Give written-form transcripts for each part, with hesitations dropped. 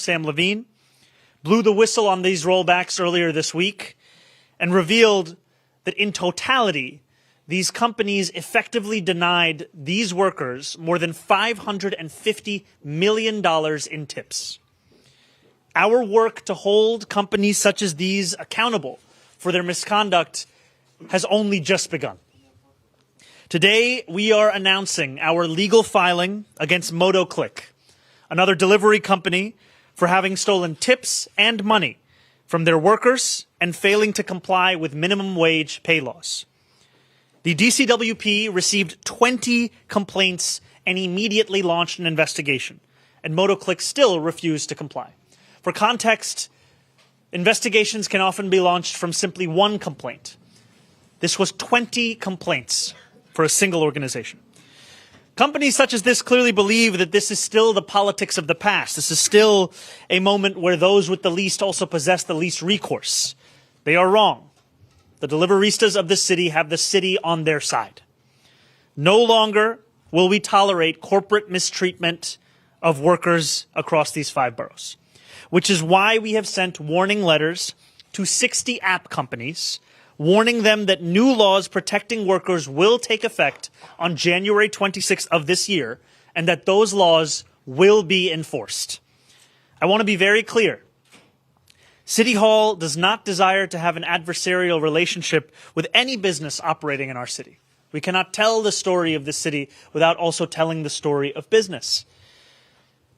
Sam Levine, blew the whistle on these rollbacks earlier this week and revealed that in totality, these companies effectively denied these workers more than $550 million in tips. Our work to hold companies such as these accountable for their misconduct has only just begun. Today, we are announcing our legal filing against Motoclick, another delivery company, for having stolen tips and money from their workers and failing to comply with minimum wage pay laws. The DCWP received 20 complaints and immediately launched an investigation, and Motoclick still refused to comply. For context, investigations can often be launched from simply one complaint. This was 20 complaints for a single organization. Companies such as this clearly believe that this is still the politics of the past. This is still a moment where those with the least also possess the least recourse. They are wrong. The Deliveristas of the city have the city on their side. No longer will we tolerate corporate mistreatment of workers across these 5 boroughs, which is why we have sent warning letters to 60 app companies, warning them that new laws protecting workers will take effect on January 26th of this year, and that those laws will be enforced. I want to be very clear. City Hall does not desire to have an adversarial relationship with any business operating in our city. We cannot tell the story of the city without also telling the story of business.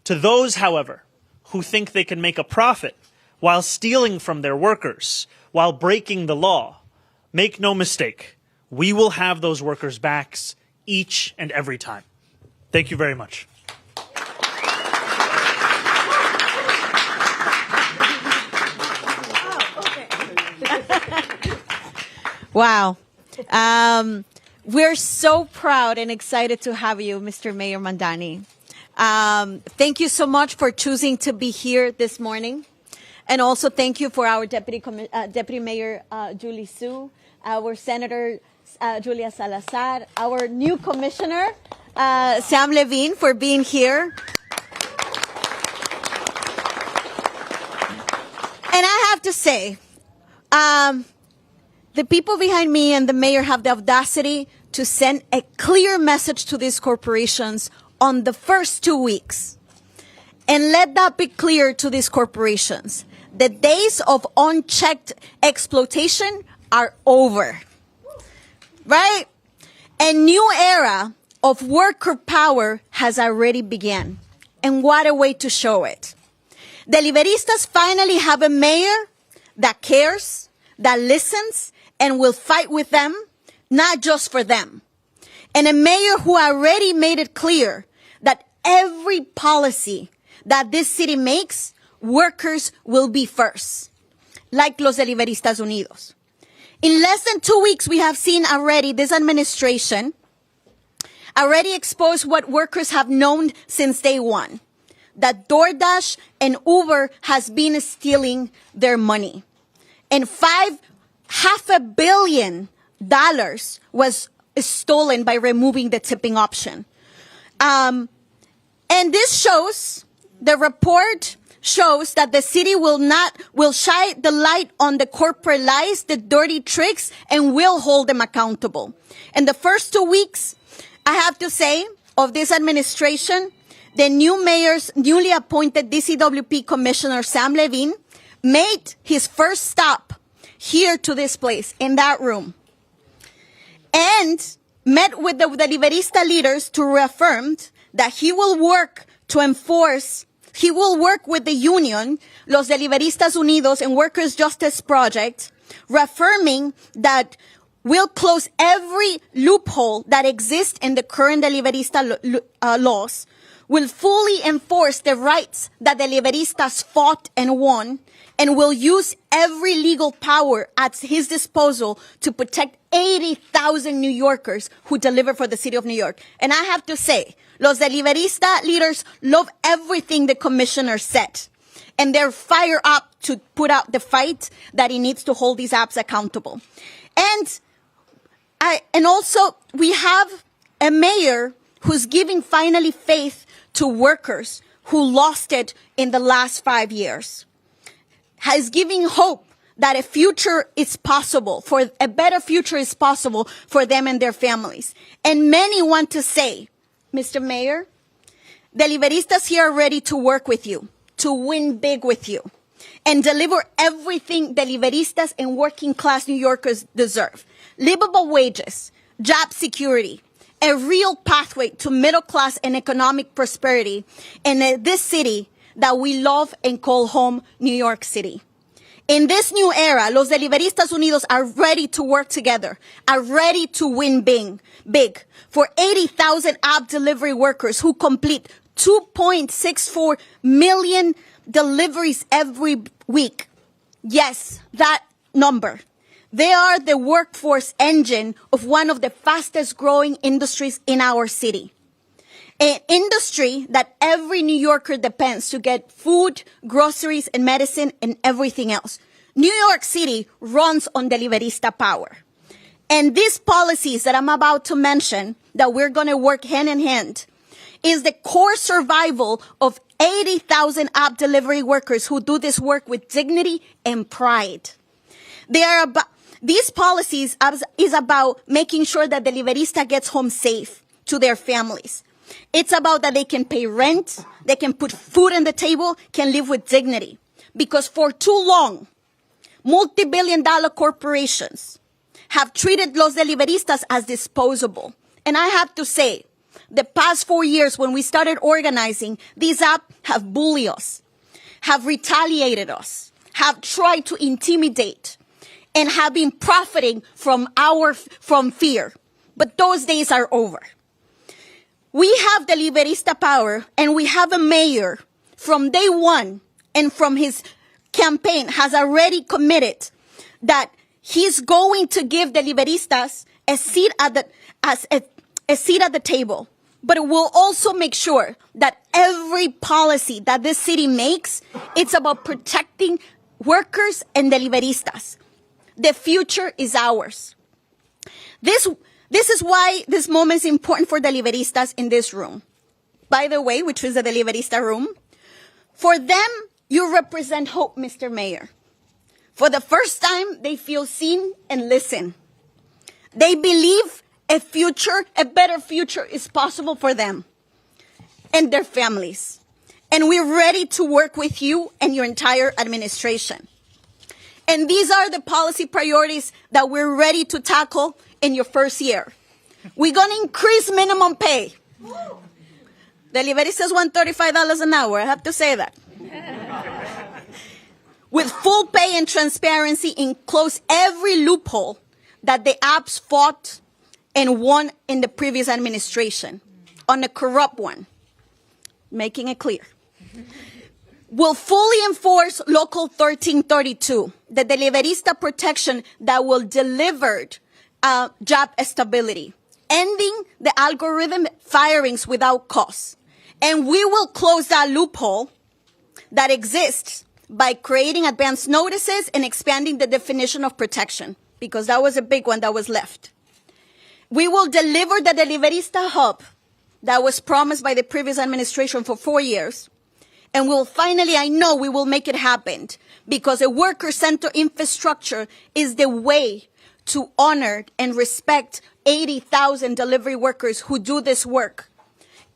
To those, however, who think they can make a profit while stealing from their workers, while breaking the law, make no mistake, we will have those workers' backs each and every time. Thank you very much. Wow. We're so proud and excited to have you, Mr. Mayor Mamdani. Thank you so much for choosing to be here this morning. And also thank you for our Deputy Mayor Julie Su, our Senator Julia Salazar, our new Commissioner Sam Levine for being here. And I have to say, the people behind me and the mayor have the audacity to send a clear message to these corporations on the first 2 weeks. And let that be clear to these corporations. The days of unchecked exploitation are over. Right? A new era of worker power has already begun. And what a way to show it. Deliveristas finally have a mayor that cares, that listens, and will fight with them, not just for them. And a mayor who already made it clear that every policy that this city makes, workers will be first, like Los Deliveristas Unidos. In less than 2 weeks, we have seen already this administration already expose what workers have known since day one, that DoorDash and Uber has been stealing their money. And $500 million was stolen by removing the tipping option. And this shows, the report shows that the city will shine the light on the corporate lies, the dirty tricks, and will hold them accountable. In the first 2 weeks, I have to say, of this administration, the new mayor's newly appointed DCWP Commissioner Sam Levine made his first stop here to this place, in that room, and met with the Deliverista leaders to reaffirm that he will work with the union, Los Deliveristas Unidos and Workers' Justice Project, reaffirming that we'll close every loophole that exists in the current Deliverista laws, will fully enforce the rights that Deliveristas fought and won, and will use every legal power at his disposal to protect 80,000 New Yorkers who deliver for the city of New York. And I have to say, Los Deliverista leaders love everything the commissioner said. And they're fired up to put out the fight that he needs to hold these apps accountable. And also, we have a mayor who's giving finally faith to workers who lost it in the last 5 years, has given hope that a future is possible, for a better future is possible for them and their families. And many want to say, Mr. Mayor, Deliveristas here are ready to work with you, to win big with you, and deliver everything Deliveristas and working class New Yorkers deserve. Livable wages, job security, a real pathway to middle class and economic prosperity in this city that we love and call home, New York City. In this new era, Los Deliveristas Unidos are ready to work together, are ready to win big for 80,000 app delivery workers who complete 2.64 million deliveries every week. Yes, that number. They are the workforce engine of one of the fastest growing industries in our city. An industry that every New Yorker depends to get food, groceries, and medicine and everything else. New York City runs on Deliverista power. And these policies that I'm about to mention, that we're going to work hand in hand, is the core survival of 80,000 app delivery workers who do this work with dignity and pride. These policies is about making sure that Deliverista gets home safe to their families. It's about that they can pay rent, they can put food on the table, can live with dignity. Because for too long, multi-billion-dollar corporations have treated Los Deliveristas as disposable. And I have to say, the past 4 years when we started organizing, these apps have bullied us, have retaliated us, have tried to intimidate, and have been profiting from fear. But those days are over. We have Deliverista power, and we have a mayor from day one and from his campaign has already committed that he's going to give Deliveristas a seat at the table. But it will also make sure that every policy that this city makes, it's about protecting workers and Deliveristas. The future is ours. This is why this moment is important for Deliveristas in this room. By the way, which is the Deliverista room. For them, you represent hope, Mr. Mayor. For the first time, they feel seen and listened. They believe a better future is possible for them and their families. And we're ready to work with you and your entire administration. And these are the policy priorities that we're ready to tackle in your first year. We're going to increase minimum pay. Deliveristas want $35 an hour. I have to say that. With full pay and transparency, and close every loophole that the apps fought and won in the previous administration on a corrupt one, making it clear. Will fully enforce Local 1332, the Deliverista protection that will deliver job stability, ending the algorithm firings without cause. And we will close that loophole that exists by creating advance notices and expanding the definition of protection, because that was a big one that was left. We will deliver the Deliverista hub that was promised by the previous administration for 4 years. And we'll finally, I know we will make it happen, because a worker-centered infrastructure is the way to honor and respect 80,000 delivery workers who do this work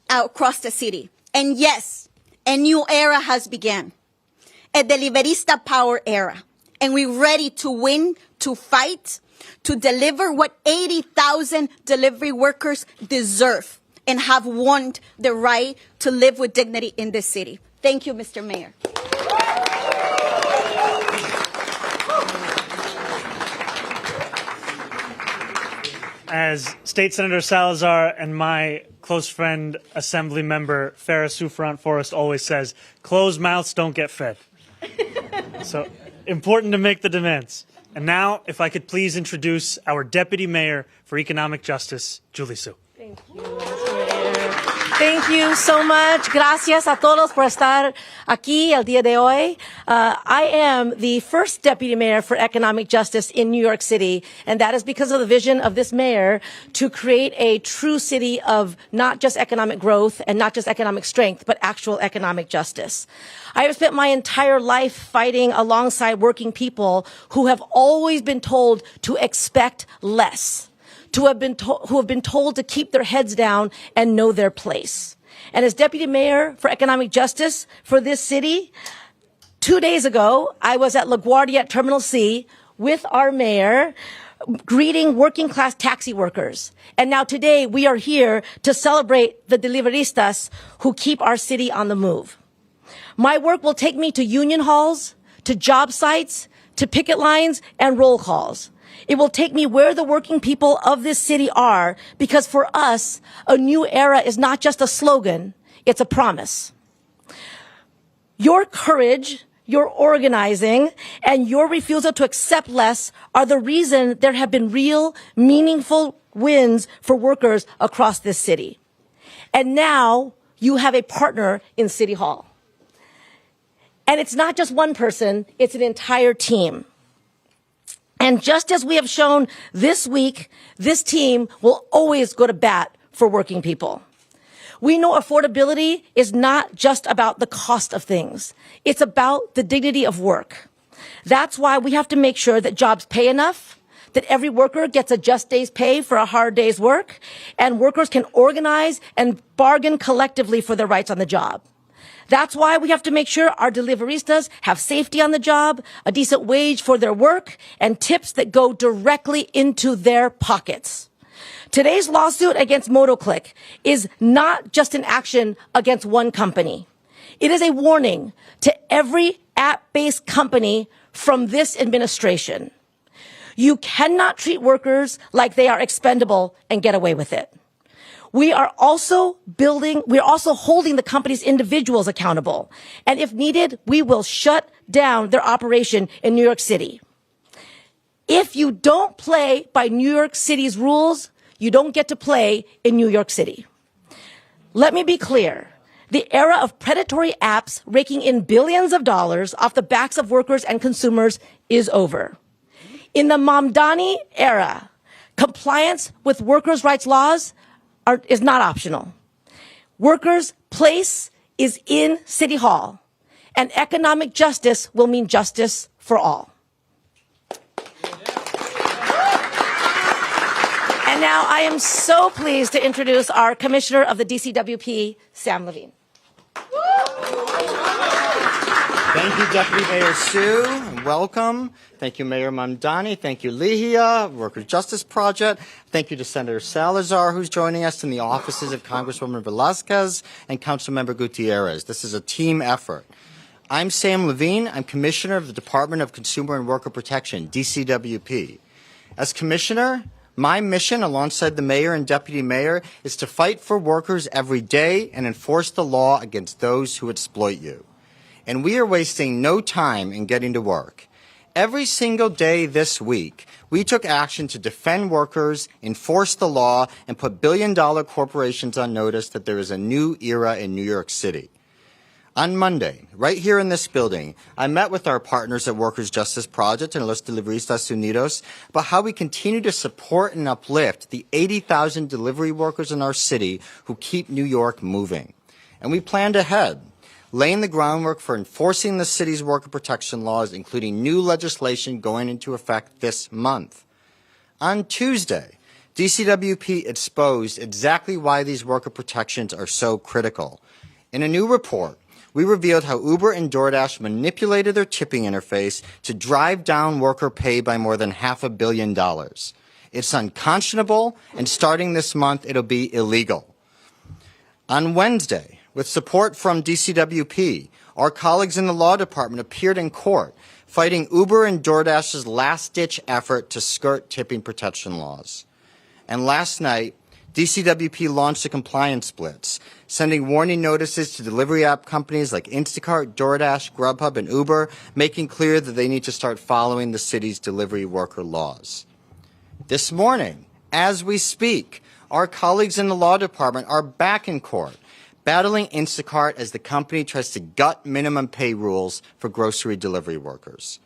across the city. And yes, a new era has begun, a Deliverista power era. And we're ready to win, to fight, to deliver what 80,000 delivery workers deserve and have won the right to live with dignity in this city. Thank you, Mr. Mayor. As State Senator Salazar and my close friend, Assembly Member Farah Soufrant Forrest always says, closed mouths don't get fed. So important to make the demands. And now, if I could please introduce our Deputy Mayor for Economic Justice, Julie Su. Thank you, Mr. Mayor. Thank you so much. Gracias a todos por estar aquí el día de hoy. I am the first deputy mayor for economic justice in New York City, and that is because of the vision of this mayor to create a true city of not just economic growth and not just economic strength, but actual economic justice. I have spent my entire life fighting alongside working people who have always been told to expect less, who have been told to keep their heads down and know their place. And as deputy mayor for economic justice for this city, 2 days ago, I was at LaGuardia at Terminal C with our mayor, greeting working class taxi workers. And now today we are here to celebrate the deliveristas who keep our city on the move. My work will take me to union halls, to job sites, to picket lines and roll calls. It will take me where the working people of this city are, because for us, a new era is not just a slogan, it's a promise. Your courage, your organizing, and your refusal to accept less are the reason there have been real, meaningful wins for workers across this city. And now you have a partner in City Hall. And it's not just one person, it's an entire team. And just as we have shown this week, this team will always go to bat for working people. We know affordability is not just about the cost of things. It's about the dignity of work. That's why we have to make sure that jobs pay enough, that every worker gets a just day's pay for a hard day's work, and workers can organize and bargain collectively for their rights on the job. That's why we have to make sure our deliveristas have safety on the job, a decent wage for their work, and tips that go directly into their pockets. Today's lawsuit against Motoclick is not just an action against one company. It is a warning to every app-based company from this administration. You cannot treat workers like they are expendable and get away with it. We are also holding the company's individuals accountable. And if needed, we will shut down their operation in New York City. If you don't play by New York City's rules, you don't get to play in New York City. Let me be clear. The era of predatory apps raking in billions of dollars off the backs of workers and consumers is over. In the Mamdani era, compliance with workers' rights laws is not optional. Workers' place is in City Hall, and economic justice will mean justice for all. And now I am so pleased to introduce our Commissioner of the DCWP, Sam Levine. Thank you, Deputy Mayor Sue, and welcome. Thank you, Mayor Mamdani. Thank you, Lihia, Workers' Justice Project. Thank you to Senator Salazar, who's joining us, in the offices of Congresswoman Velasquez and Councilmember Gutierrez. This is a team effort. I'm Sam Levine. I'm Commissioner of the Department of Consumer and Worker Protection, DCWP. As Commissioner, my mission, alongside the Mayor and Deputy Mayor, is to fight for workers every day and enforce the law against those who exploit you. And we are wasting no time in getting to work. Every single day this week, we took action to defend workers, enforce the law, and put billion-dollar corporations on notice that there is a new era in New York City. On Monday, right here in this building, I met with our partners at Workers' Justice Project and Los Deliveristas Unidos about how we continue to support and uplift the 80,000 delivery workers in our city who keep New York moving. And we planned ahead, laying the groundwork for enforcing the city's worker protection laws, including new legislation going into effect this month. On Tuesday, DCWP exposed exactly why these worker protections are so critical. In a new report, we revealed how Uber and DoorDash manipulated their tipping interface to drive down worker pay by more than $500 million. It's unconscionable, and starting this month, it'll be illegal. On Wednesday, with support from DCWP, our colleagues in the law department appeared in court fighting Uber and DoorDash's last-ditch effort to skirt tipping protection laws. And last night, DCWP launched a compliance blitz, sending warning notices to delivery app companies like Instacart, DoorDash, Grubhub, and Uber, making clear that they need to start following the city's delivery worker laws. This morning, as we speak, our colleagues in the law department are back in court battling Instacart as the company tries to gut minimum pay rules for grocery delivery workers.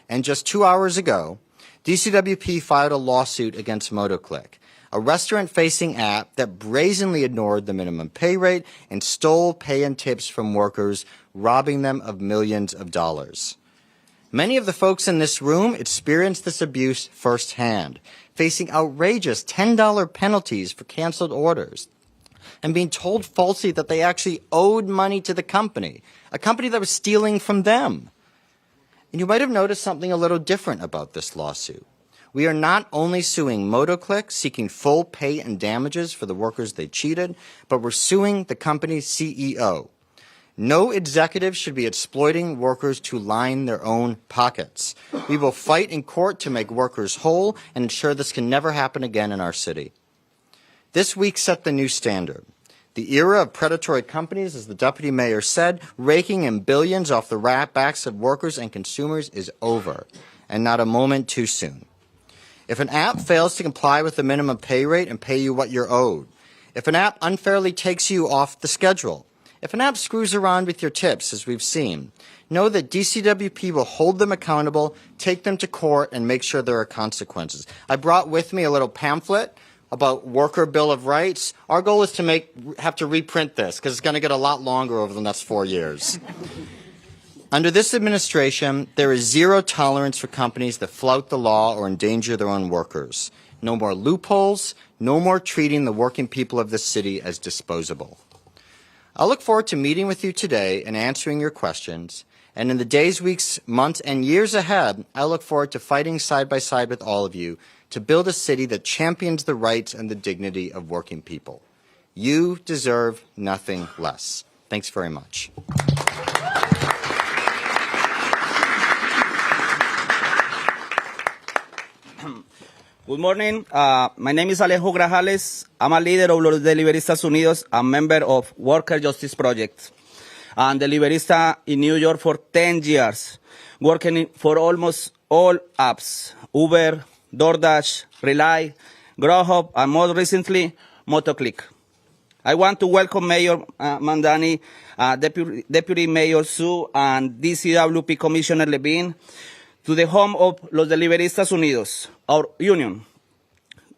And just 2 hours ago, DCWP filed a lawsuit against Motoclick, a restaurant-facing app that brazenly ignored the minimum pay rate and stole pay and tips from workers, robbing them of millions of dollars. Many of the folks in this room experienced this abuse firsthand, facing outrageous $10 penalties for canceled orders, and being told falsely that they actually owed money to the company, a company that was stealing from them. And you might have noticed something a little different about this lawsuit. We are not only suing Motoclick, seeking full pay and damages for the workers they cheated, but we're suing the company's CEO. No executive should be exploiting workers to line their own pockets. We will fight in court to make workers whole and ensure this can never happen again in our city. This week set the new standard. The era of predatory companies, as the deputy mayor said, raking in billions off the backs of workers and consumers is over, and not a moment too soon. If an app fails to comply with the minimum pay rate and pay you what you're owed, if an app unfairly takes you off the schedule, if an app screws around with your tips, as we've seen, know that DCWP will hold them accountable, take them to court, and make sure there are consequences. I brought with me a little pamphlet about Worker Bill of Rights. Our goal is to have to reprint this because it's going to get a lot longer over the next 4 years. Under this administration, there is zero tolerance for companies that flout the law or endanger their own workers. No more loopholes, no more treating the working people of this city as disposable. I look forward to meeting with you today and answering your questions. And in the days, weeks, months, and years ahead, I look forward to fighting side by side with all of you to build a city that champions the rights and the dignity of working people. You deserve nothing less. Thanks very much. Good morning. My name is Alejo Grajales. I'm a leader of Los Deliveristas Unidos, a member of Worker Justice Project, and Deliverista in New York for 10 years, working for almost all apps, Uber, DoorDash, Rely, Grubhub, and most recently, Motoclick. I want to welcome Mayor Mamdani, Deputy Mayor Sue, and DCWP Commissioner Levine to the home of Los Deliveristas Unidos, our union.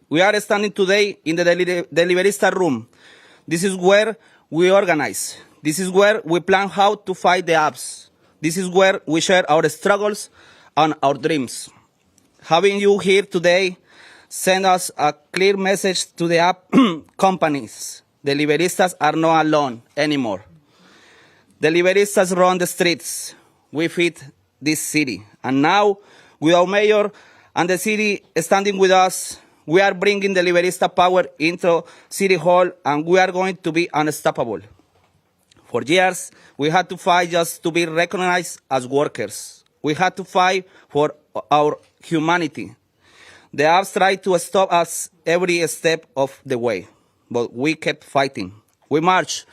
We are standing today in the Deliverista room. This is where we organize. This is where we plan how to fight the apps. This is where we share our struggles and our dreams. Having you here today send us a clear message to the app companies. Deliveristas are not alone anymore. Deliveristas run the streets. We feed this city. And now, with our mayor and the city standing with us, we are bringing Deliverista power into City Hall, and we are going to be unstoppable. For years, we had to fight just to be recognized as workers. We had to fight for our humanity. The apps tried to stop us every step of the way, but we kept fighting. We marched,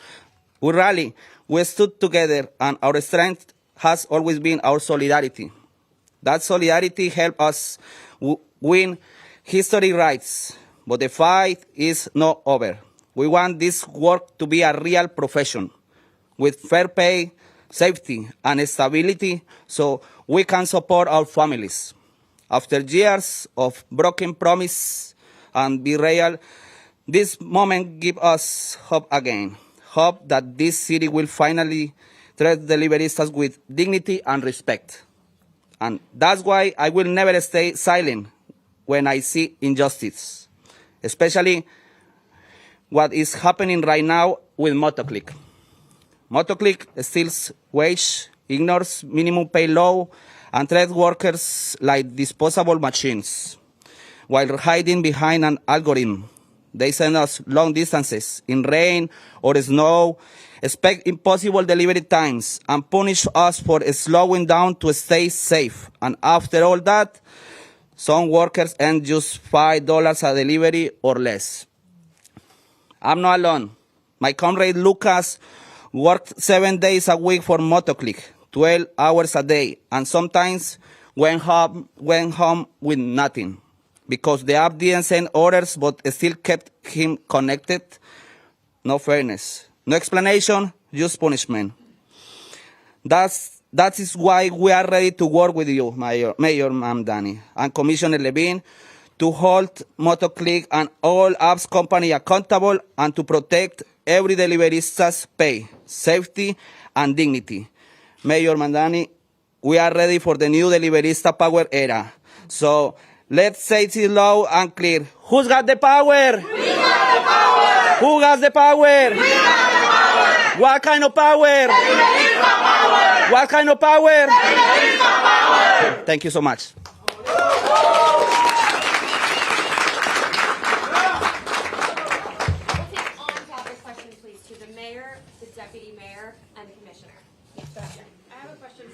we rallied, we stood together, and our strength has always been our solidarity. That solidarity helped us win history rights, but the fight is not over. We want this work to be a real profession with fair pay, safety, and stability so we can support our families. After years of broken promise and betrayal, this moment gives us hope again. Hope that this city will finally treat Deliveristas with dignity and respect. And that's why I will never stay silent when I see injustice, especially what is happening right now with Motoclick. Motoclick steals wage, ignores minimum pay law, and treats workers like disposable machines, while hiding behind an algorithm. They send us long distances in rain or snow, expect impossible delivery times, and punish us for slowing down to stay safe. And after all that, some workers earn just $5 a delivery or less. I'm not alone. My comrade Lucas worked 7 days a week for Motoclick, 12 hours a day, and sometimes went home with nothing, because the app didn't send orders but still kept him connected. No fairness, No explanation, just punishment. That is why we are ready to work with you, Mayor Mamdani, and Commissioner Levine, to hold Motoclick and all apps company accountable and to protect every deliverista's pay, safety, and dignity. Mayor Mamdani, we are ready for the new deliverista power era. So let's say it loud and clear. Who's got the power? We got the power. Who got the power? We got the power. What kind of power? Deliverista power. What kind of power? Deliverista power. Thank you so much.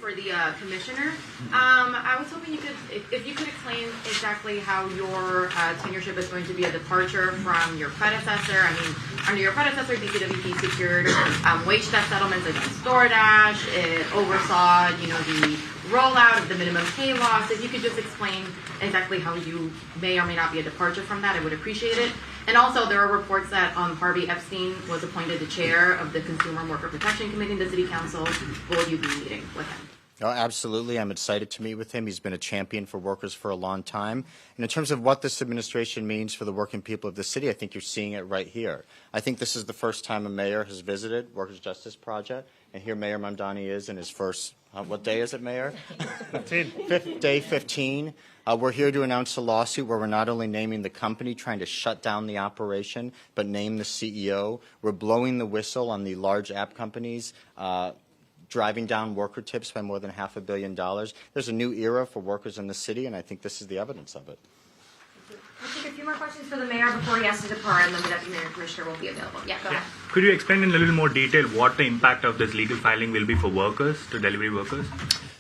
For the commissioner, I was hoping you could, if you could explain exactly how your tenureship is going to be a departure from your predecessor. I mean, under your predecessor, DCWP secured wage theft settlements against DoorDash. It oversaw, the rollout of the minimum pay laws. If you could just explain exactly how you may or may not be a departure from that, I would appreciate it. And also, there are reports that Harvey Epstein was appointed the chair of the Consumer and Worker Protection Committee in the City Council. Will you be meeting with him? Oh, absolutely. I'm excited to meet with him. He's been a champion for workers for a long time. And in terms of what this administration means for the working people of the city, I think you're seeing it right here. I think this is the first time a mayor has visited Workers' Justice Project. And here Mayor Mamdani is in his first, what day is it, Mayor? 15. Day 15. We're here to announce a lawsuit where we're not only naming the company trying to shut down the operation, but name the CEO. We're blowing the whistle on the large app companies, driving down worker tips by more than $500 million. There's a new era for workers in the city, and I think this is the evidence of it. We'll take a few more questions for the mayor before he has to depart, and then the deputy mayor and commissioner will be available. Yeah, go ahead. Could you explain in a little more detail what the impact of this legal filing will be for workers, to delivery workers?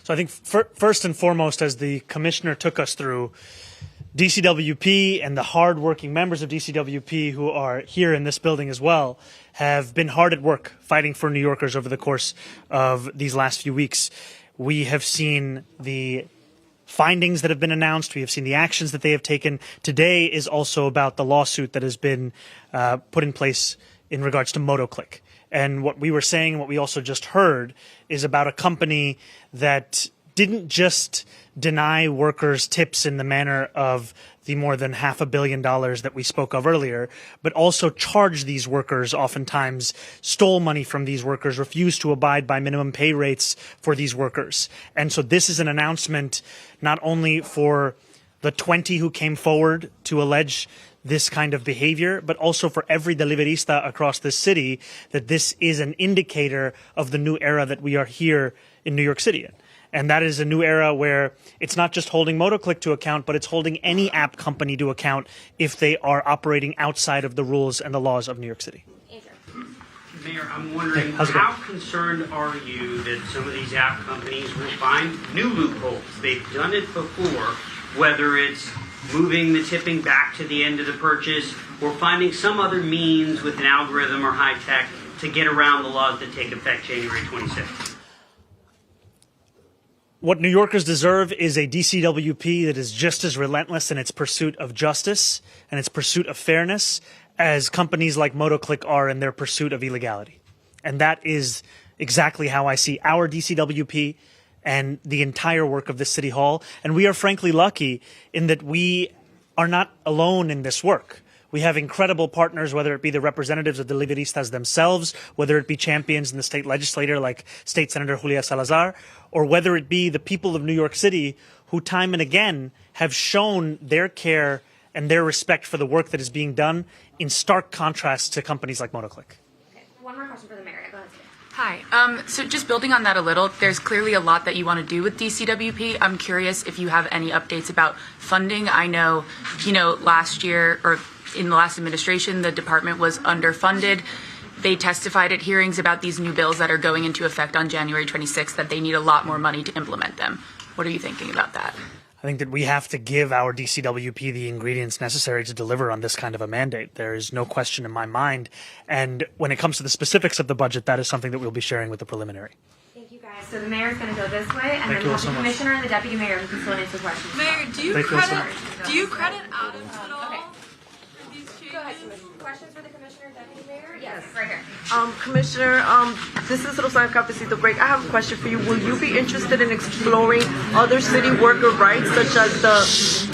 So I think first and foremost, as the commissioner took us through, DCWP and the hard-working members of DCWP who are here in this building as well have been hard at work fighting for New Yorkers over the course of these last few weeks. We have seen the findings that have been announced. We have seen the actions that they have taken. Today is also about the lawsuit that has been put in place in regards to Motoclick. And what we were saying, what we also just heard, is about a company that didn't just deny workers tips in the manner of the more than $500 million that we spoke of earlier, but also charged these workers, oftentimes stole money from these workers, refused to abide by minimum pay rates for these workers. And so this is an announcement not only for the 20 who came forward to allege this kind of behavior, but also for every deliverista across this city, that this is an indicator of the new era that we are here in New York City in. And that is a new era where it's not just holding Motoclick to account, but it's holding any app company to account if they are operating outside of the rules and the laws of New York City. Mayor, I'm wondering, how concerned are you that some of these app companies will find new loopholes? They've done it before, whether it's moving the tipping back to the end of the purchase or finding some other means with an algorithm or high tech to get around the laws that take effect January 26th. What New Yorkers deserve is a DCWP that is just as relentless in its pursuit of justice and its pursuit of fairness as companies like Motoclick are in their pursuit of illegality. And that is exactly how I see our DCWP and the entire work of the City Hall. And we are frankly lucky in that we are not alone in this work. We have incredible partners, whether it be the representatives of the Deliveristas themselves, whether it be champions in the state legislature like State Senator Julia Salazar, or whether it be the people of New York City who time and again have shown their care and their respect for the work that is being done in stark contrast to companies like Motoclick. Okay, one more question for the mayor. Go ahead. Hi. So just building on that a little, there's clearly a lot that you want to do with DCWP. I'm curious if you have any updates about funding. I know, last year or in the last administration, the department was underfunded. They testified at hearings about these new bills that are going into effect on January 26th that they need a lot more money to implement them. What are you thinking about that? I think that we have to give our DCWP the ingredients necessary to deliver on this kind of a mandate. There is no question in my mind. And when it comes to the specifics of the budget, that is something that we'll be sharing with the preliminary. Thank you, guys. So the mayor's going to go this way, and then we'll have the commissioner and the deputy mayor who can still answer questions. Mayor, do you credit Adams at all? Okay. Go ahead. Questions for the Commissioner, Deputy Mayor? Yes, right here. Commissioner, this is Rosanna Capacito Break. I have a question for you. Will you be interested in exploring other city worker rights, such as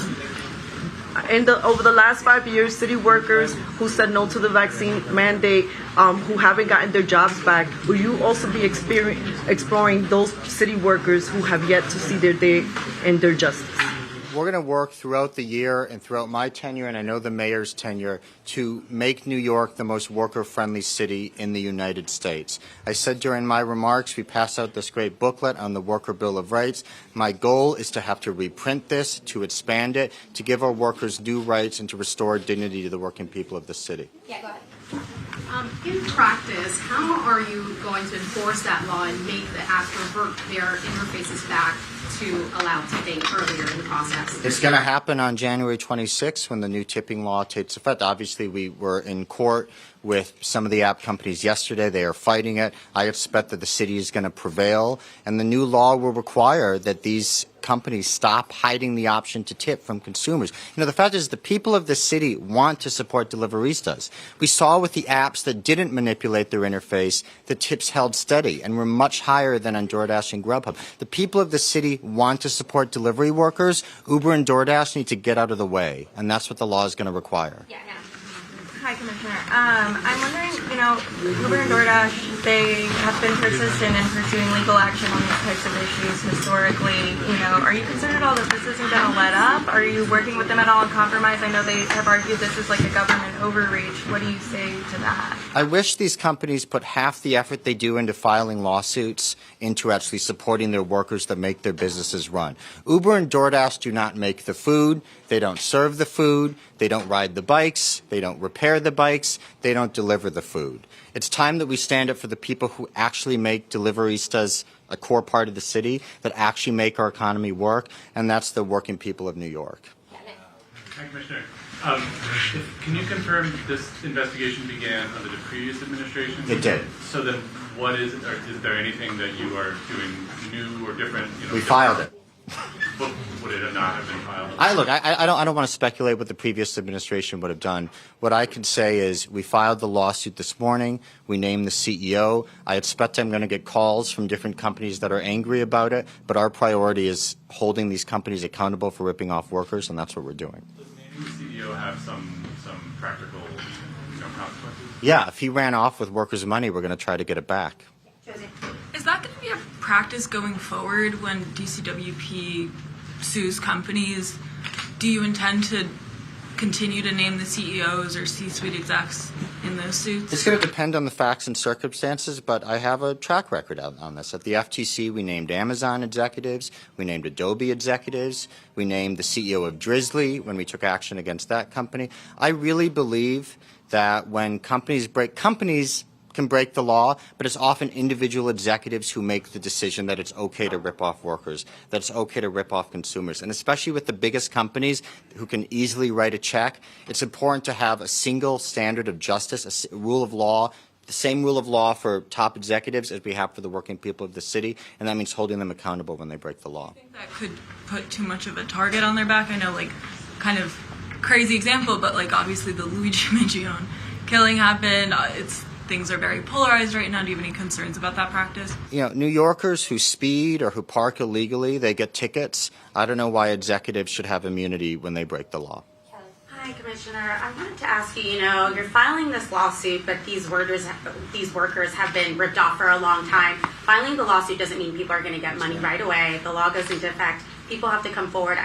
over the last 5 years, city workers who said no to the vaccine mandate, who haven't gotten their jobs back? Will you also be exploring those city workers who have yet to see their day and their justice? We're going to work throughout the year and throughout my tenure, and I know the mayor's tenure, to make New York the most worker-friendly city in the United States. I said during my remarks, we passed out this great booklet on the Worker Bill of Rights. My goal is to have to reprint this, to expand it, to give our workers new rights, and to restore dignity to the working people of the city. Yeah, go ahead. In practice, how are you going to enforce that law and make the apps revert their interfaces back to allow tipping earlier in the process? It's going to happen on January 26th when the new tipping law takes effect. Obviously, we were in court with some of the app companies yesterday. They are fighting it. I expect that the city is going to prevail, and the new law will require that these companies stop hiding the option to tip from consumers. You know, the fact is the people of the city want to support deliveristas. We saw with the apps that didn't manipulate their interface, the tips held steady and were much higher than on DoorDash and Grubhub. The people of the city want to support delivery workers. Uber and DoorDash need to get out of the way, and that's what the law is going to require. Yeah, yeah. Hi, Commissioner. I'm wondering, Uber and DoorDash, they have been persistent in pursuing legal action on these types of issues historically. Are you concerned at all that this isn't going to let up? Are you working with them at all in compromise? I know they have argued this is like a government overreach. What do you say to that? I wish these companies put half the effort they do into filing lawsuits into actually supporting their workers that make their businesses run. Uber and DoorDash do not make the food. They don't serve the food. They don't ride the bikes. They don't repair the bikes. They don't deliver the food. It's time that we stand up for the people who actually make deliveristas a core part of the city, that actually make our economy work, and that's the working people of New York. Hi, Commissioner. Can you confirm this investigation began under the previous administration? It did. So then what is there anything that you are doing new or different? We filed it. But would it not have been filed? I don't want to speculate what the previous administration would have done. What I can say is we filed the lawsuit this morning. We named the CEO. I expect I'm going to get calls from different companies that are angry about it, but our priority is holding these companies accountable for ripping off workers, and that's what we're doing. Does naming the CEO have some practical consequences? Yeah, if he ran off with workers' money, we're going to try to get it back. Is that going to be a practice going forward when DCWP sues companies? Do you intend to continue to name the CEOs or C-suite execs in those suits? It's going to depend on the facts and circumstances, but I have a track record on this. At the FTC, we named Amazon executives. We named Adobe executives. We named the CEO of Drizzly when we took action against that company. I really believe that when companies can break the law, but it's often individual executives who make the decision that it's okay to rip off workers, that it's okay to rip off consumers. And especially with the biggest companies who can easily write a check, it's important to have a single standard of justice, a rule of law, the same rule of law for top executives as we have for the working people of the city, and that means holding them accountable when they break the law. Do you think that could put too much of a target on their back? I know, kind of crazy example, but obviously the Luigi Mangione killing happened. Things are very polarized right now. Do you have any concerns about that practice? New Yorkers who speed or who park illegally, they get tickets. I don't know why executives should have immunity when they break the law. Hi, Commissioner. I wanted to ask you, you're filing this lawsuit, but these workers have been ripped off for a long time. Filing the lawsuit doesn't mean people are going to get money right away. The law goes into effect. People have to come forward.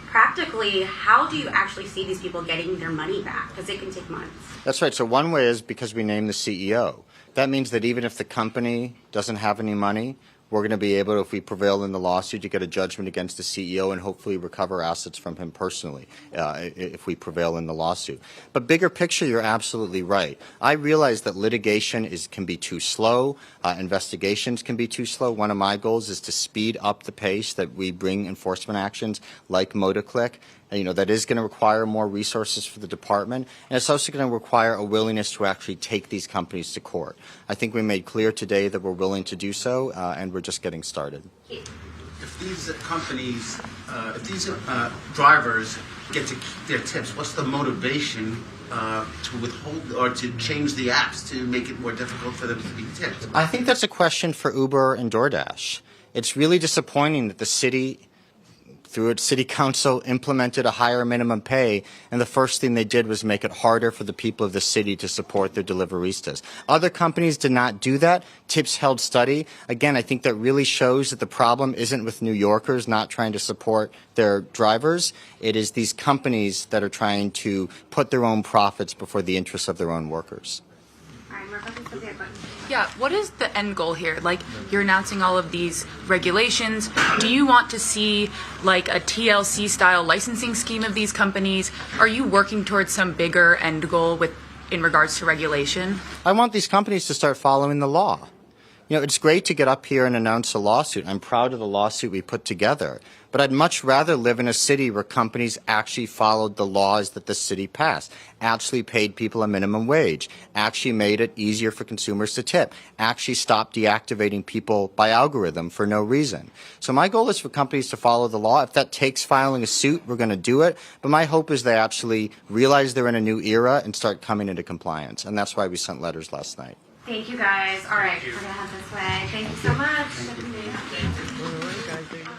Practically, how do you actually see these people getting their money back? Because it can take months. That's right. So one way is because we named the CEO. That means that even if the company doesn't have any money, we're going to be able, if we prevail in the lawsuit, to get a judgment against the CEO and hopefully recover assets from him personally if we prevail in the lawsuit. But bigger picture, you're absolutely right. I realize that litigation can be too slow. Investigations can be too slow. One of my goals is to speed up the pace that we bring enforcement actions like Motoclick. That is going to require more resources for the department, and it's also going to require a willingness to actually take these companies to court. I think we made clear today that we're willing to do so, and we're just getting started. If these companies, if these drivers get to keep their tips, what's the motivation to withhold or to change the apps to make it more difficult for them to be tipped? I think that's a question for Uber and DoorDash. It's really disappointing that the city, through its city council, implemented a higher minimum pay, and the first thing they did was make it harder for the people of the city to support their deliveristas. Other companies did not do that. Tips held steady. Again, I think that really shows that the problem isn't with New Yorkers not trying to support their drivers. It is these companies that are trying to put their own profits before the interests of their own workers. Yeah, what is the end goal here? Like, you're announcing all of these regulations. Do you want to see like a TLC style licensing scheme of these companies? Are you working towards some bigger end goal in regards to regulation? I want these companies to start following the law. You know, it's great to get up here and announce a lawsuit. I'm proud of the lawsuit we put together. But I'd much rather live in a city where companies actually followed the laws that the city passed, actually paid people a minimum wage, actually made it easier for consumers to tip, actually stopped deactivating people by algorithm for no reason. So my goal is for companies to follow the law. If that takes filing a suit, we're going to do it. But my hope is they actually realize they're in a new era and start coming into compliance. And that's why we sent letters last night. Thank you guys. All right, we're gonna head this way. Thank you so much.